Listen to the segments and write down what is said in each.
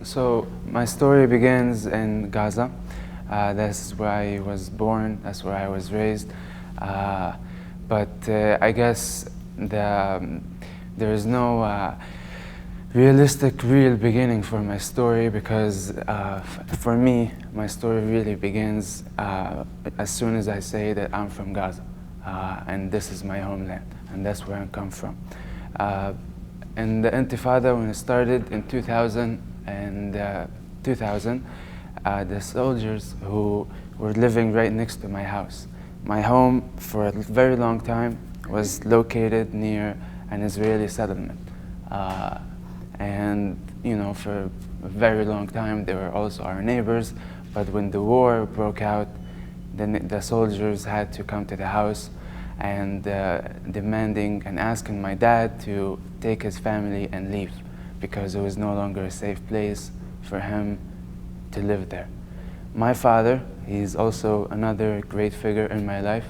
So my story begins in Gaza. That's where I was born. That's where I was raised. Uh, but I guess there is no realistic, real beginning for my story because for me, my story really begins as soon as I say that I'm from Gaza, and this is my homeland, and that's where I come from. Uh, and the Intifada, when it started in 2000, the soldiers who were living right next to my house. My home for a very long time was located near an Israeli settlement. And for a very long time they were also our neighbors, but when the war broke out, the soldiers had to come to the house and demanding and asking my dad to take his family and leave because it was no longer a safe place for him to live there. My father, he's also another great figure in my life.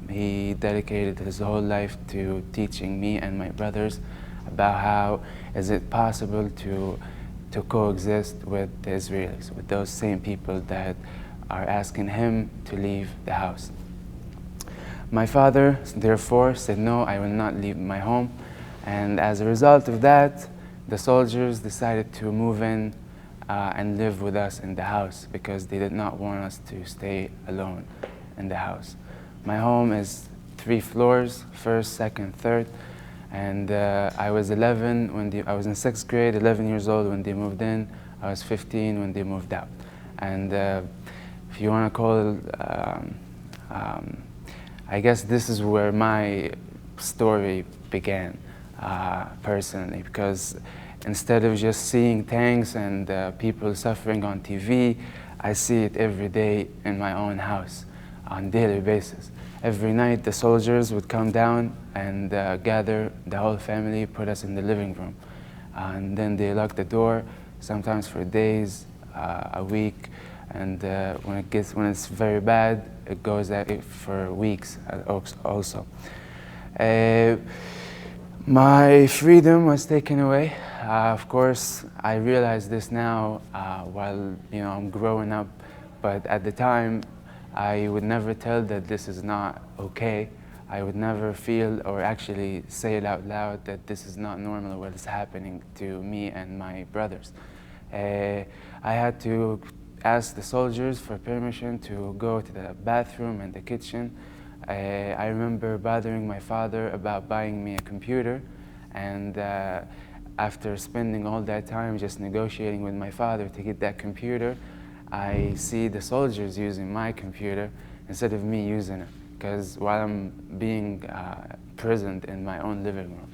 He dedicated his whole life to teaching me and my brothers about how is it possible to coexist with the Israelis, with those same people that are asking him to leave the house. My father, therefore, said, no, I will not leave my home. And as a result of that, the soldiers decided to move in and live with us in the house because they did not want us to stay alone in the house. My home is 3 floors, first, second, third. And I was 11 when I was in 6th grade, 11 years old when they moved in. I was 15 when they moved out. And if you want to call it, I guess this is where my story began personally, because instead of just seeing tanks and people suffering on TV, I see it every day in my own house on a daily basis. Every night the soldiers would come down and gather the whole family, put us in the living room. And then they lock the door, sometimes for days, a week. And when it's very bad, it goes for weeks also. My freedom was taken away. Of course, I realize this now while I'm growing up, but at the time, I would never tell that this is not okay. I would never feel or actually say it out loud that this is not normal what is happening to me and my brothers. I had to ask the soldiers for permission to go to the bathroom and the kitchen. I remember bothering my father about buying me a computer, and after spending all that time just negotiating with my father to get that computer, I see the soldiers using my computer instead of me using it, because while I'm being prisoned in my own living room.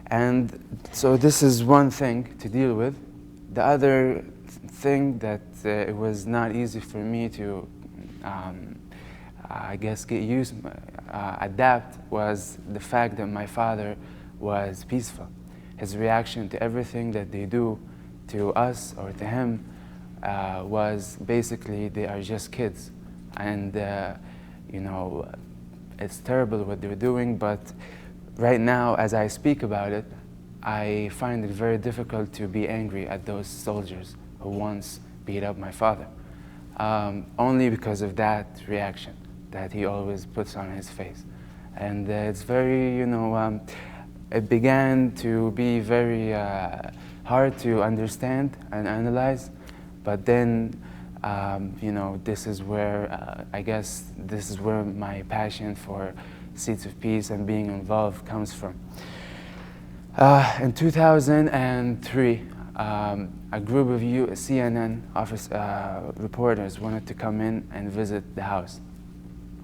And so this is one thing to deal with. The other thing that it was not easy for me to, I guess, adapt was the fact that my father was peaceful. His reaction to everything that they do to us or to him was basically they are just kids, and it's terrible what they're doing, but right now as I speak about it, I find it very difficult to be angry at those soldiers who once beat up my father, only because of that reaction that he always puts on his face. And it's very, it began to be very hard to understand and analyze. But then, this is where, I guess, this is where my passion for Seeds of Peace and being involved comes from. In 2003, a group of CNN office reporters wanted to come in and visit the house.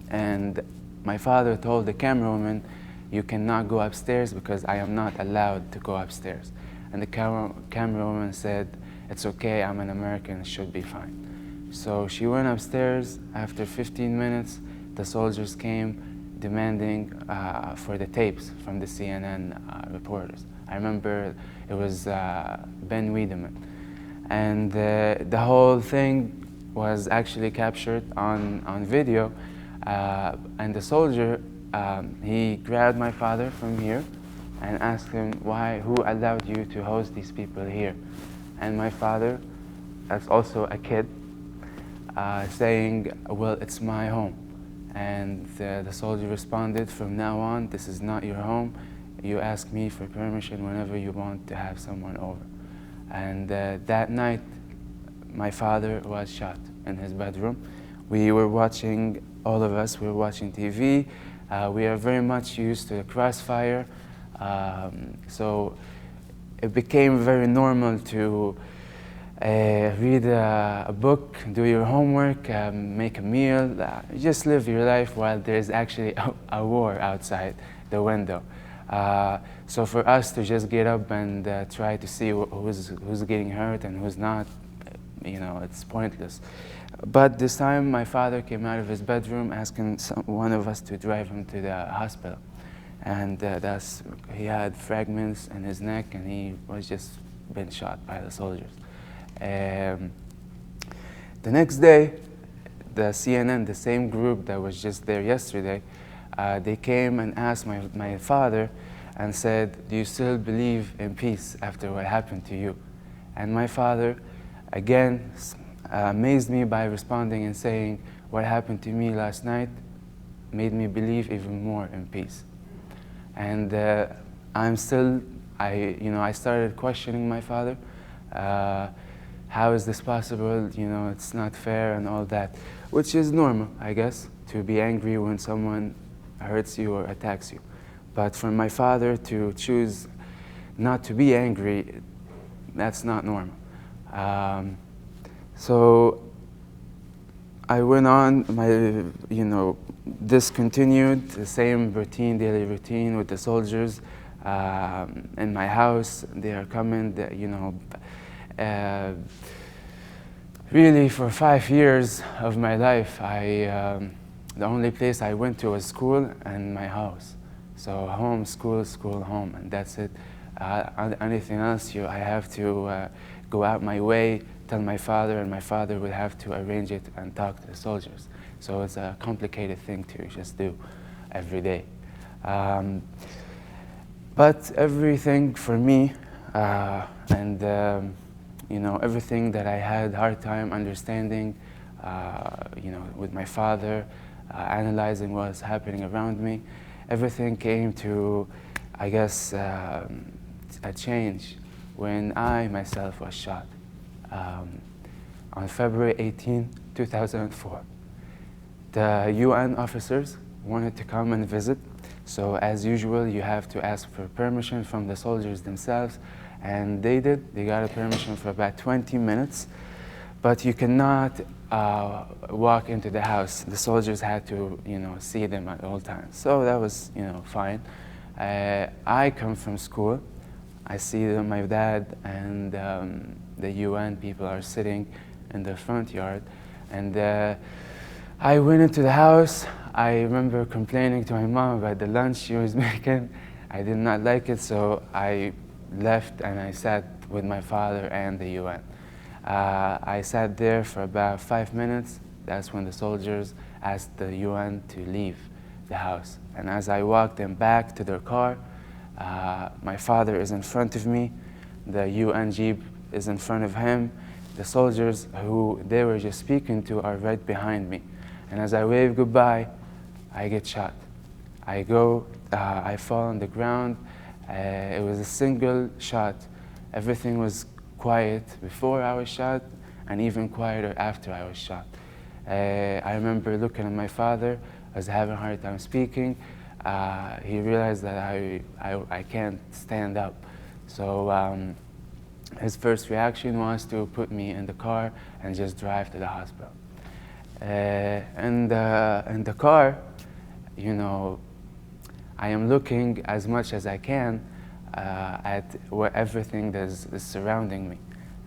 And my father told the camerawoman, you cannot go upstairs because I am not allowed to go upstairs. And the camerawoman said, it's okay, I'm an American, it should be fine. So she went upstairs. After 15 minutes, the soldiers came demanding for the tapes from the CNN reporters. I remember it was Ben Wiedemann. And the whole thing was actually captured on video. And the soldier, he grabbed my father from here, and asked him, who allowed you to host these people here? And my father, as also a kid, saying, well, it's my home. And the soldier responded, from now on, this is not your home. You ask me for permission whenever you want to have someone over. And that night, my father was shot in his bedroom. We were watching, all of us, we were watching TV. We are very much used to the crossfire. So it became very normal to read a book, do your homework, make a meal, just live your life while there's actually a war outside the window. So for us to just get up and try to see who's getting hurt and who's not, it's pointless. But this time my father came out of his bedroom asking one of us to drive him to the hospital. And he had fragments in his neck and he was just been shot by the soldiers. The next day, the CNN, the same group that was just there yesterday, they came and asked my father and said, do you still believe in peace after what happened to you? And my father, again, amazed me by responding and saying, what happened to me last night made me believe even more in peace. And I started questioning my father. How is this possible? It's not fair and all that, which is normal, I guess, to be angry when someone hurts you or attacks you. But for my father to choose not to be angry, that's not normal. So I went on, this continued, the same routine, daily routine with the soldiers in my house. They are coming, really for 5 years of my life, the only place I went to was school and my house. So home, school, school, home, and that's it. Anything else, I have to go out my way, tell my father, and my father would have to arrange it and talk to the soldiers. So it's a complicated thing to just do every day. But everything for me, and everything that I had hard time understanding, with my father, analyzing what's happening around me, everything came to, I guess, a change when I myself was shot on February 18, 2004. The UN officers wanted to come and visit, so as usual, you have to ask for permission from the soldiers themselves, and they did. They got a permission for about 20 minutes, but you cannot walk into the house. The soldiers had to, see them at all times. So that was, fine. I come from school. I see my dad and the UN people are sitting in the front yard, and I went into the house. I remember complaining to my mom about the lunch she was making. I did not like it, so I left and I sat with my father and the UN. I sat there for about 5 minutes. That's when the soldiers asked the UN to leave the house. And as I walked them back to their car, my father is in front of me, the UN Jeep is in front of him, the soldiers who they were just speaking to are right behind me. And as I wave goodbye, I get shot. I fall on the ground. It was a single shot. Everything was quiet before I was shot, and even quieter after I was shot. I remember looking at my father. I was having a hard time speaking. He realized that I can't stand up. So his first reaction was to put me in the car and just drive to the hospital. In the car, I am looking as much as I can at everything that is surrounding me.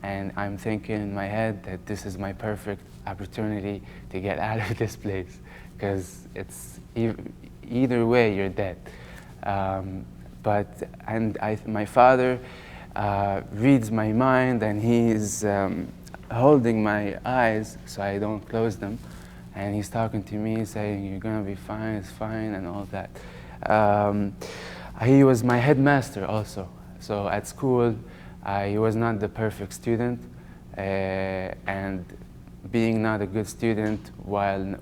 And I'm thinking in my head that this is my perfect opportunity to get out of this place, because it's either way you're dead. My father reads my mind, and he's holding my eyes so I don't close them, and he's talking to me saying, you're gonna be fine, it's fine, and all that. He was my headmaster also. So at school, he was not the perfect student, and being not a good student when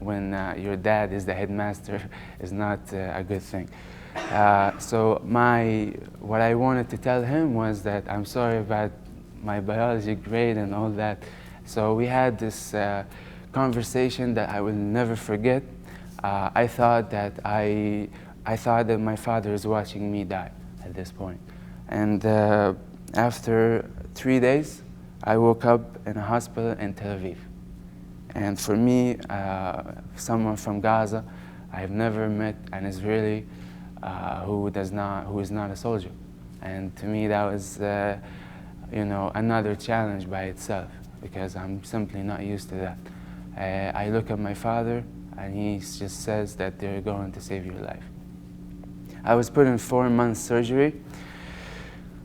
your dad is the headmaster is not a good thing. So what I wanted to tell him was that I'm sorry about my biology grade and all that. So we had this conversation that I will never forget. I thought that my father is watching me die at this point. And after 3 days, I woke up in a hospital in Tel Aviv. And for me, someone from Gaza, I've never met an Israeli who is not a soldier. And to me, that was another challenge by itself, because I'm simply not used to that. I look at my father, and he just says that they're going to save your life. I was put in 4 months surgery.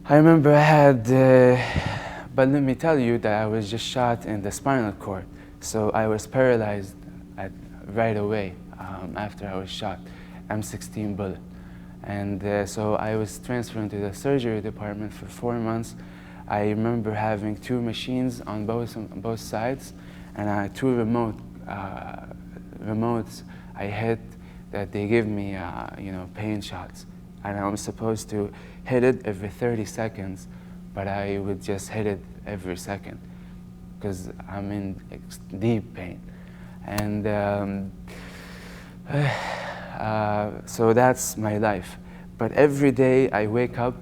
I remember I had, but let me tell you that I was just shot in the spinal cord. So I was paralyzed right away after I was shot, M16 bullet. And so I was transferred to the surgery department for 4 months. I remember having 2 machines on both sides, and 2 remotes I hit that they give me pain shots. And I was supposed to hit it every 30 seconds, but I would just hit it every second because I'm in deep pain. And so that's my life. But every day I wake up,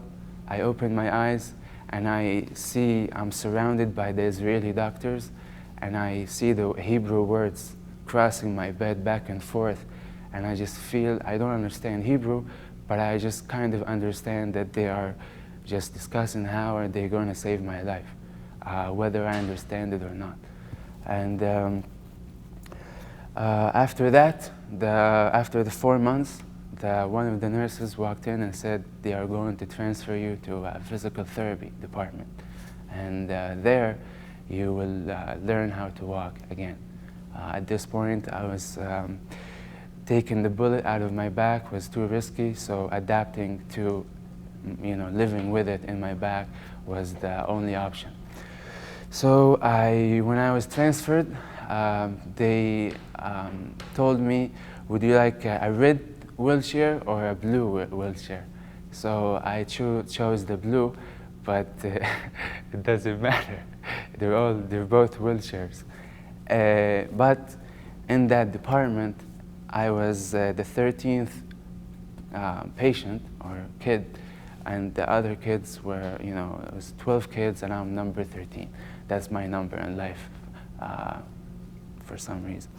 I open my eyes, and I see I'm surrounded by the Israeli doctors, and I see the Hebrew words crossing my bed back and forth, and I just feel, I don't understand Hebrew, but I just kind of understand that they are just discussing how are they going to save my life, whether I understand it or not. And after that, after the 4 months, one of the nurses walked in and said they are going to transfer you to a physical therapy department. And there you will learn how to walk again. At this point, I was taking the bullet out of my back was too risky, so adapting to living with it in my back was the only option. So when I was transferred, they told me, would you like a red wheelchair or a blue wheelchair? So I chose the blue, but it doesn't matter. They're both wheelchairs. But in that department, I was the 13th patient or kid, and the other kids were, it was 12 kids, and I'm number 13. That's my number in life for some reason.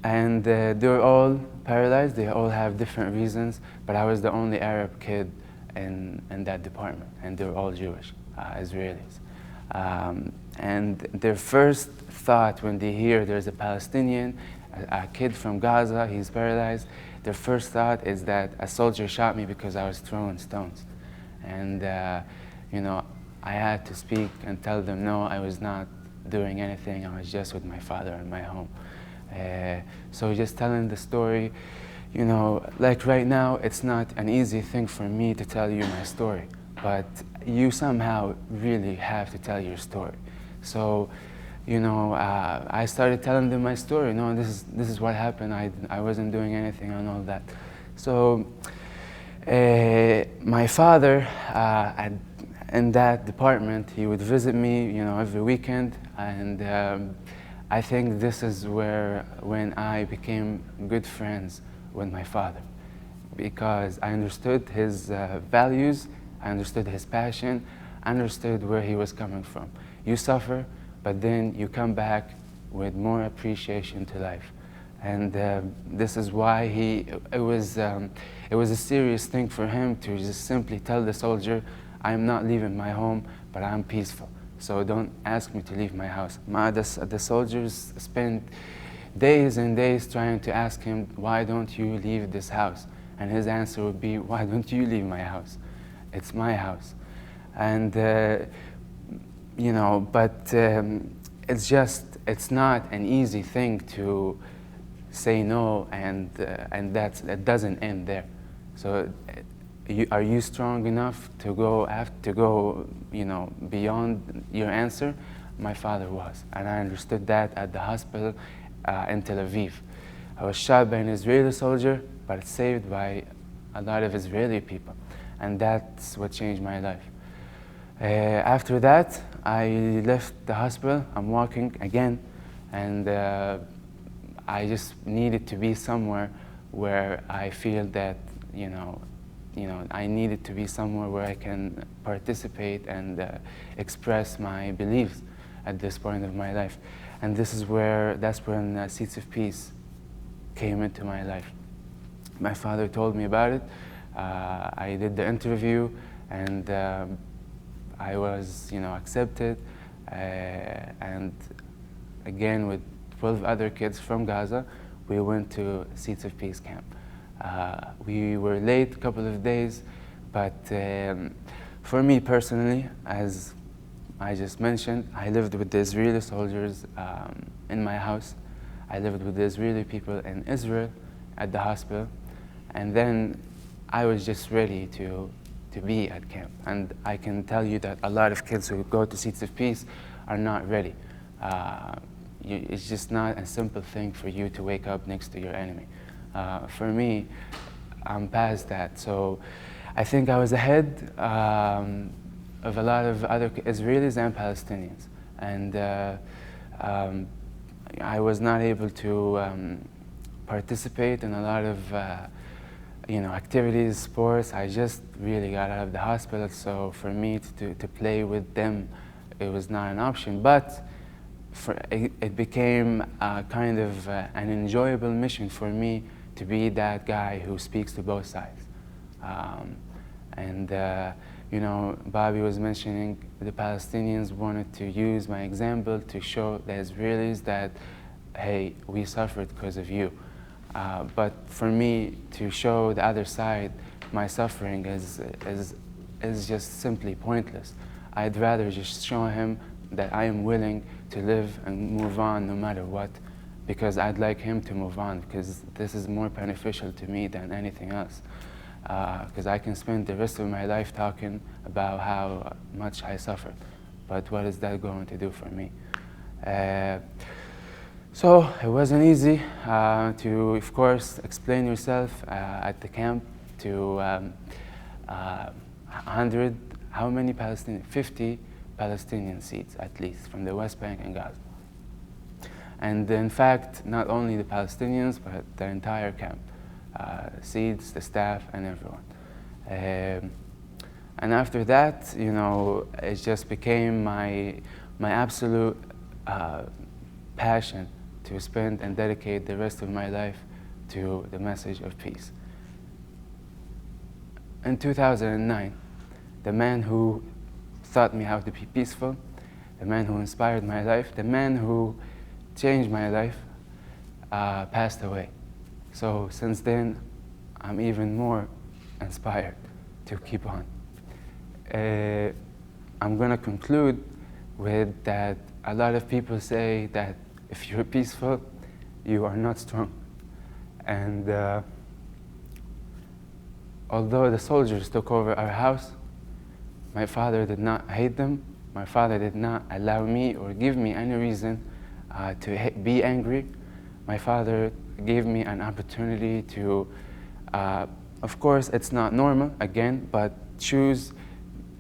And they're all paralyzed. They all have different reasons, but I was the only Arab kid in that department, and they're all Jewish, Israelis. And their first thought when they hear there's a Palestinian, a kid from Gaza, he's paralyzed, their first thought is that a soldier shot me because I was throwing stones. And I had to speak and tell them, no, I was not doing anything. I was just with my father in my home. So just telling the story, like right now, it's not an easy thing for me to tell you my story, but you somehow really have to tell your story. So, I started telling them my story. No, this is what happened. I wasn't doing anything and all that. So, my father, in that department, he would visit me, every weekend, and I think this is when I became good friends with my father, because I understood his values, I understood his passion, I understood where he was coming from. You suffer, but then you come back with more appreciation to life. And this is why it was a serious thing for him to just simply tell the soldier, I'm not leaving my home, but I'm peaceful. So don't ask me to leave my house. The soldiers spent days and days trying to ask him, why don't you leave this house? And his answer would be, why don't you leave my house? It's my house. And, but it's not an easy thing to say no, and that doesn't end there. So, are you strong enough to go, beyond your answer? My father was, and I understood that at the hospital in Tel Aviv. I was shot by an Israeli soldier, but saved by a lot of Israeli people, and that's what changed my life. After that, I left the hospital. I'm walking again, and I just needed to be somewhere where I feel that, I needed to be somewhere where I can participate and express my beliefs at this point of my life. And that's when Seeds of Peace came into my life. My father told me about it. I did the interview, and I was, accepted. And again, with 12 other kids from Gaza, we went to Seeds of Peace camp. We were late a couple of days, but for me personally, as I just mentioned, I lived with the Israeli soldiers in my house. I lived with the Israeli people in Israel at the hospital, and then I was just ready to be at camp. And I can tell you that a lot of kids who go to Seeds of Peace are not ready. It's just not a simple thing for you to wake up next to your enemy. For me, I'm past that. So I think I was ahead of a lot of other Israelis and Palestinians. And I was not able to participate in a lot of activities, sports. I just really got out of the hospital, so for me to play with them, it was not an option. But it became kind of an enjoyable mission for me to be that guy who speaks to both sides. Bobby was mentioning the Palestinians wanted to use my example to show the Israelis that, hey, we suffered because of you. But for me to show the other side my suffering is just simply pointless. I'd rather just show him that I am willing to live and move on no matter what, because I'd like him to move on, because this is more beneficial to me than anything else. Because I can spend the rest of my life talking about how much I suffered, but what is that going to do for me? So it wasn't easy to, of course, explain yourself at the camp to 100, how many Palestinian? 50 Palestinian seeds at least from the West Bank and Gaza. And in fact, not only the Palestinians, but the entire camp. Seeds, the staff, and everyone. And after that, it just became my absolute passion to spend and dedicate the rest of my life to the message of peace. In 2009, the man who taught me how to be peaceful, the man who inspired my life, the man who changed my life, passed away. So since then, I'm even more inspired to keep on. I'm going to conclude with that a lot of people say that if you're peaceful, you are not strong. And although the soldiers took over our house, my father did not hate them. My father did not allow me or give me any reason to be angry. My father gave me an opportunity to, of course, it's not normal, again, but choose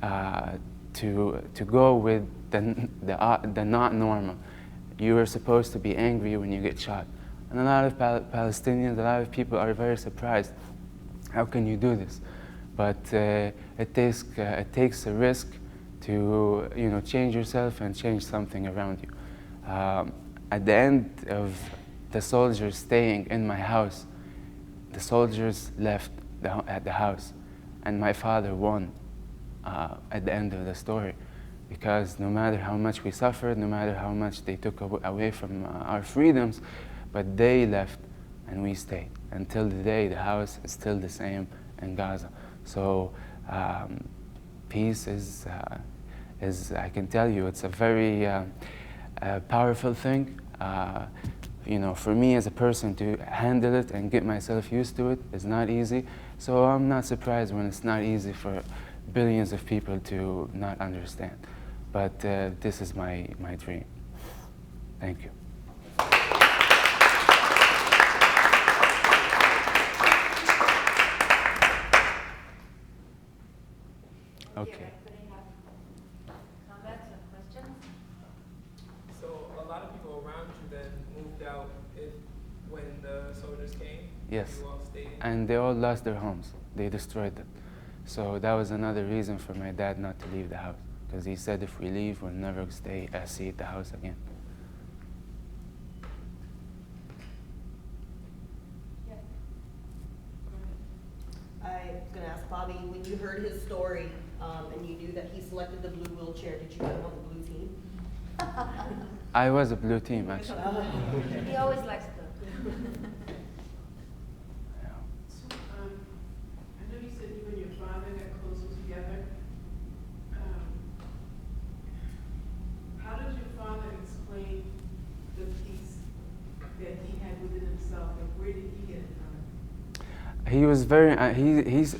to go with the not normal. You are supposed to be angry when you get shot. And a lot of Palestinians, a lot of people are very surprised. How can you do this? But it takes a risk to change yourself and change something around you. At the end of the soldiers staying in my house, the soldiers left at the house, and my father won at the end of the story. Because no matter how much we suffered, no matter how much they took away from our freedoms, but they left and we stayed. Until the day, the house is still the same in Gaza. So peace is, I can tell you, it's a very powerful thing. for me as a person to handle it and get myself used to it is not easy. So I'm not surprised when it's not easy for billions of people to not understand. But this is my dream. Thank you. Okay. Comments or questions? So a lot of people around you then moved out when the soldiers came? Yes. You all stayed? And they all lost their homes. They destroyed them. So that was another reason for my dad not to leave the house. Because he said if we leave, we'll never see the house again. Yes. I was going to ask Bobby, when you heard his story and you knew that he selected the blue wheelchair, did you put him on the blue team? I was a blue team, actually. He always likes blue. Yeah. So, I know you said you and your father got closer together. How did your father explain the peace that he had within himself, and where did he get it from? He was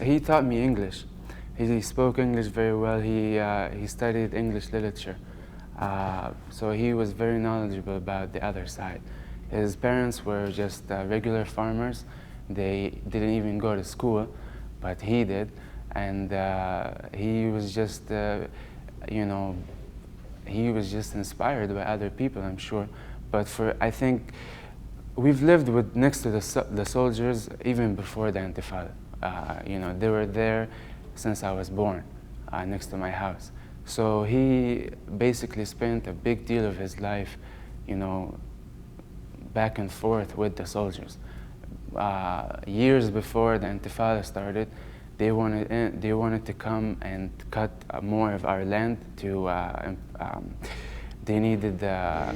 he taught me English. He spoke English very well. He studied English literature. So he was very knowledgeable about the other side. His parents were just regular farmers. They didn't even go to school, but he did. And he was just, he was just inspired by other people, I'm sure. But I think we've lived next to the soldiers even before the Intifada. They were there since I was born, next to my house. So he basically spent a big deal of his life, back and forth with the soldiers. Years before the Intifada started, they wanted to come and cut more of our land they needed to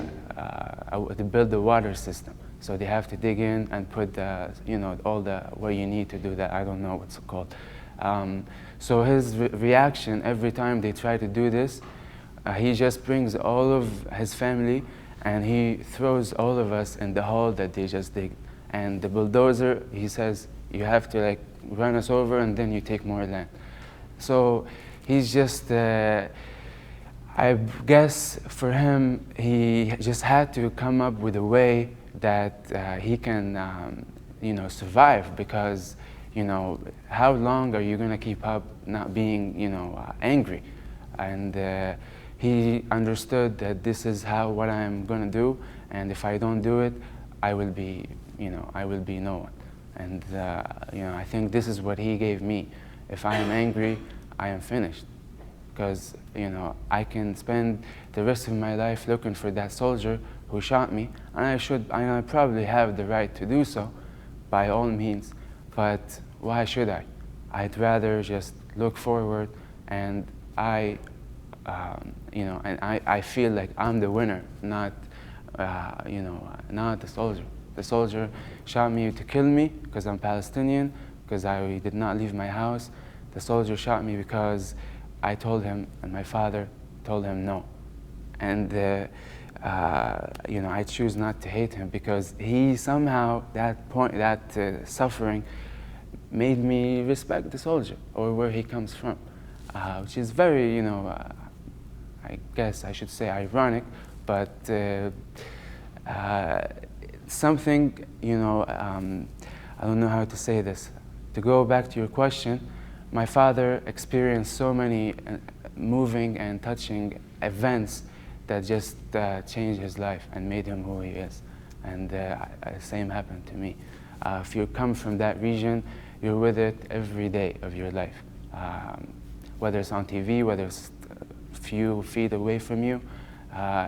build the water system. So they have to dig in and put what you need to do that. I don't know what's it called. So his reaction every time they try to do this, he just brings all of his family and he throws all of us in the hole that they just dig. And the bulldozer, he says, you have to run us over and then you take more land. So he's just, I guess for him, he just had to come up with a way that he can, survive, because how long are you going to keep up not being, angry? And he understood that this is what I'm going to do, and if I don't do it, I will be no one. And I think this is what he gave me. If I am angry, I am finished, because I can spend the rest of my life looking for that soldier who shot me, and I probably have the right to do so, by all means. But why should I? I'd rather just look forward, and I feel like I'm the winner, not the soldier. The soldier shot me to kill me because I'm Palestinian, because I did not leave my house. The soldier shot me because I told him, and my father told him no. And I choose not to hate him, because he somehow, that suffering made me respect the soldier, or where he comes from, which is very, I guess I should say ironic, but something, I don't know how to say this. To go back to your question, my father experienced so many moving and touching events that just changed his life and made him who he is. And the same happened to me. If you come from that region, you're with it every day of your life. Whether it's on TV, whether it's a few feet away from you,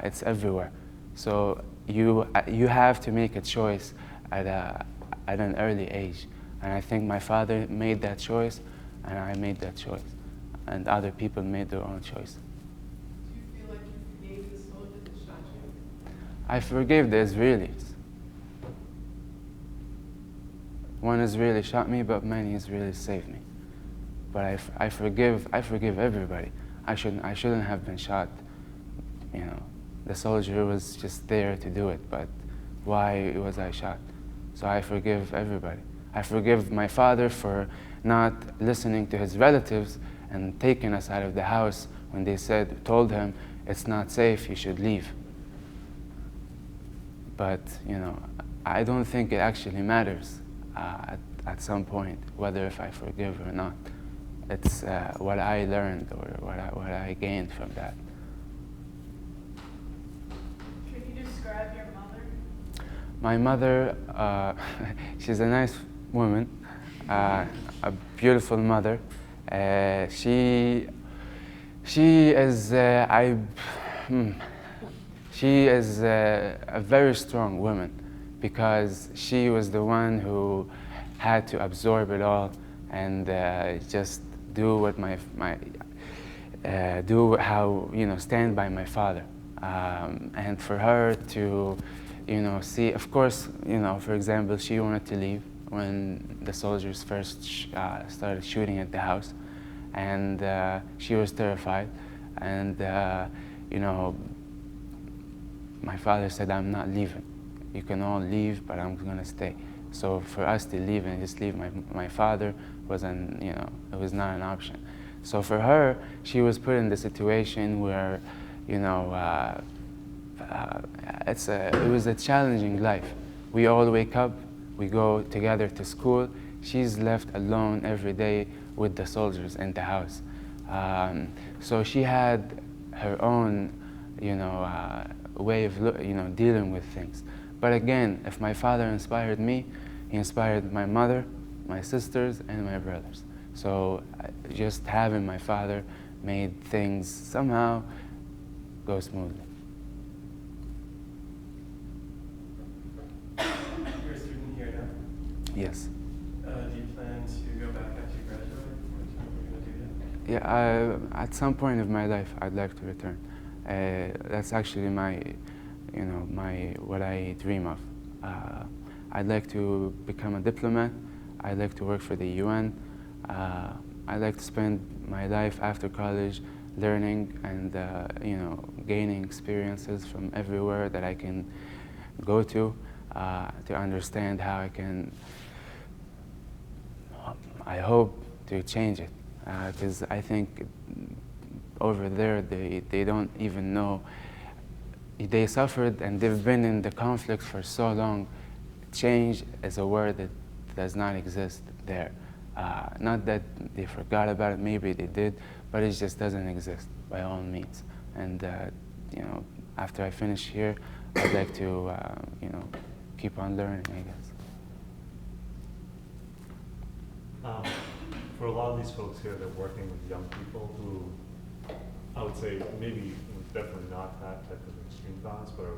it's everywhere. So you have to make a choice at an early age. And I think my father made that choice, and I made that choice. And other people made their own choice. Do you feel like you forgave the soldier that shot you? I forgave the Israelis. One Israeli shot me, but many Israelis saved me. But I forgive everybody. I shouldn't have been shot. The soldier was just there to do it, but why was I shot. So I forgive everybody. I forgive my father for not listening to his relatives and taking us out of the house when they told him it's not safe, you should leave. But I don't think it actually matters at some point whether if I forgive or not. It's what I learned or what I gained from that. Can you describe your mother? My mother, she's a nice woman, a beautiful mother. She is she is a very strong woman because she was the one who had to absorb it all and just do what stand by my father, and for her to see, of course, for example, she wanted to leave when the soldiers first started shooting at the house, and she was terrified, and my father said, I'm not leaving. You can all leave, but I'm gonna stay. So for us to leave and just leave my father wasn't, it was not an option. So for her, she was put in the situation where, it was a challenging life. We all wake up, we go together to school. She's left alone every day with the soldiers in the house. So she had her own, way of dealing with things. But again, if my father inspired me, he inspired my mother, my sisters, and my brothers. So just having my father made things somehow go smoothly. You're a student here now? Yes. Do you plan to go back after you graduate? What are you going to do yet? Yeah, at some point of my life, I'd like to return. That's actually what I dream of. I'd like to become a diplomat. I'd like to work for the UN. I'd like to spend my life after college learning and gaining experiences from everywhere that I can go to understand how I hope to change it, because I think over there they don't even know. They suffered and they've been in the conflict for so long. Change is a word that does not exist there. Not that they forgot about it, maybe they did, but it just doesn't exist by all means. And after I finish here, I'd like to keep on learning, I guess. For a lot of these folks here, they're working with young people who, I would say, maybe definitely not that type of extreme violence, but are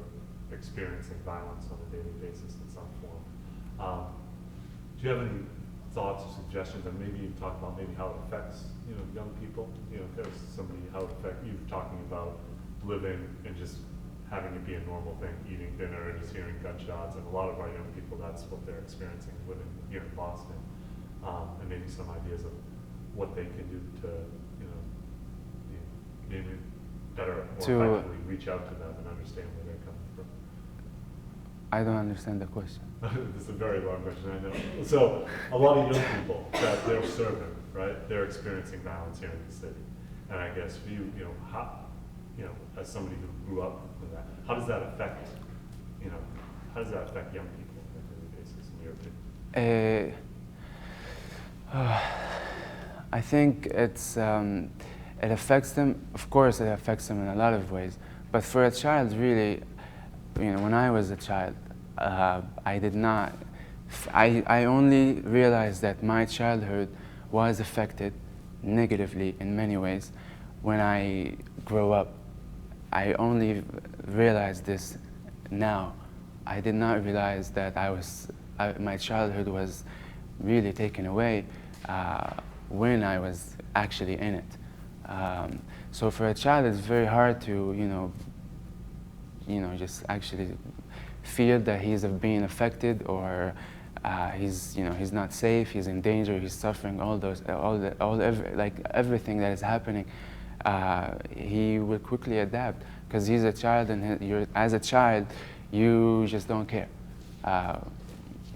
experiencing violence on a daily basis in some form. Do you have any thoughts or suggestions, and maybe you talk about maybe how it affects young people? There's somebody how it affects you talking about living and just having it be a normal thing, eating dinner and just hearing gunshots, and a lot of our young people, that's what they're experiencing living here in Boston, and maybe some ideas of what they can do to maybe better or effectively reach out to them and understand where they're coming from. I don't understand the question. This is a very long question, I know. So a lot of young people that they're serving, right? They're experiencing violence here in the city, and I guess for you, how, as somebody who grew up with that, how does that affect, how does that affect young people on a daily basis, in your opinion? I think it affects them. Of course, it affects them in a lot of ways. But for a child, really, when I was a child, I did not. I only realized that my childhood was affected negatively in many ways when I grew up. I only realized this now. I did not realize that my childhood was really taken away when I was actually in it. So for a child, it's very hard to, just actually feel that he's being affected, or he's not safe, he's in danger, he's suffering, everything that is happening. He will quickly adapt because he's a child, and as a child, you just don't care.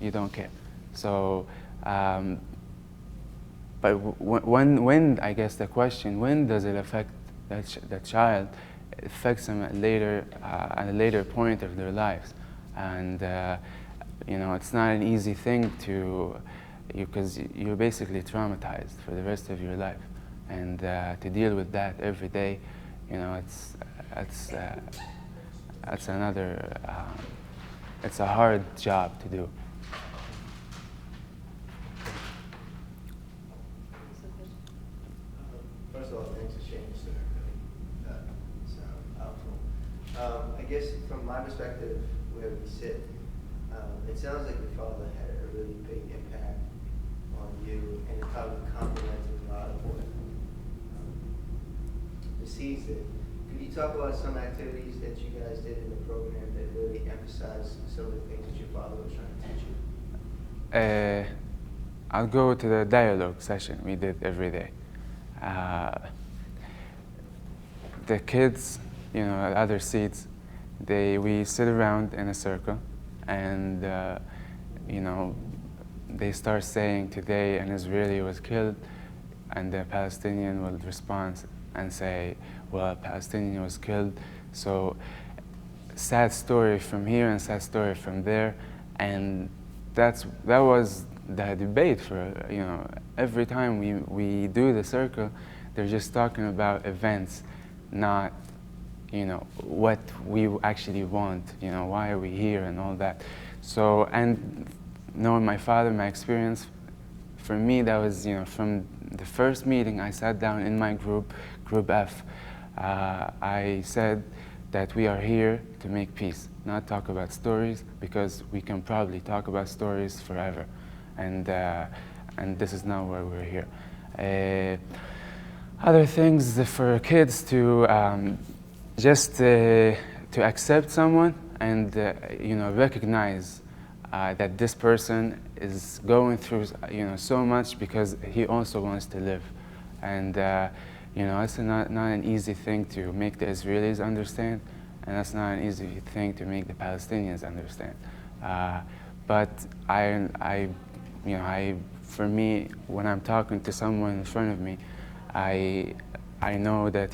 You don't care. So, but when I guess the question, when does it affect that child? It affects them at a later point of their lives, and it's not an easy thing because you're basically traumatized for the rest of your life, and to deal with that every day, that's another. It's a hard job to do. First of all, thanks for sharing your story. Really, sounds powerful. I guess from my perspective, where we sit, it sounds like your father had a really big impact on you, and it probably complemented a lot of what precedes it. Could you talk about some activities that you guys did in the program that really emphasized some of the things that your father was trying to teach you? I'll go to the dialogue session we did every day. The kids, at other seats, we sit around in a circle, and they start saying today an Israeli was killed, and the Palestinian will respond and say, well, a Palestinian was killed. So sad story from here and sad story from there, and that was the debate for every time we do the circle. They're just talking about events, not what we actually want, why are we here and all that. So, and knowing my father, my experience, for me that was from the first meeting I sat down in my group F, I said that we are here to make peace, not talk about stories, because we can probably talk about stories forever, and this is not why we're here. Other things for kids to just to accept someone and recognize that this person is going through so much because he also wants to live, and it's not an easy thing to make the Israelis understand, and that's not an easy thing to make the Palestinians understand. But for me, when I'm talking to someone in front of me, I know that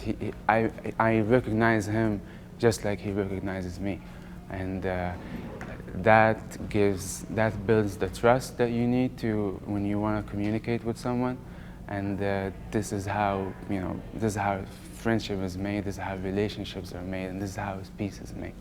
I recognize him just like he recognizes me, and that builds the trust that you need to when you want to communicate with someone, and this is how friendship is made, this is how relationships are made, and this is how peace is made.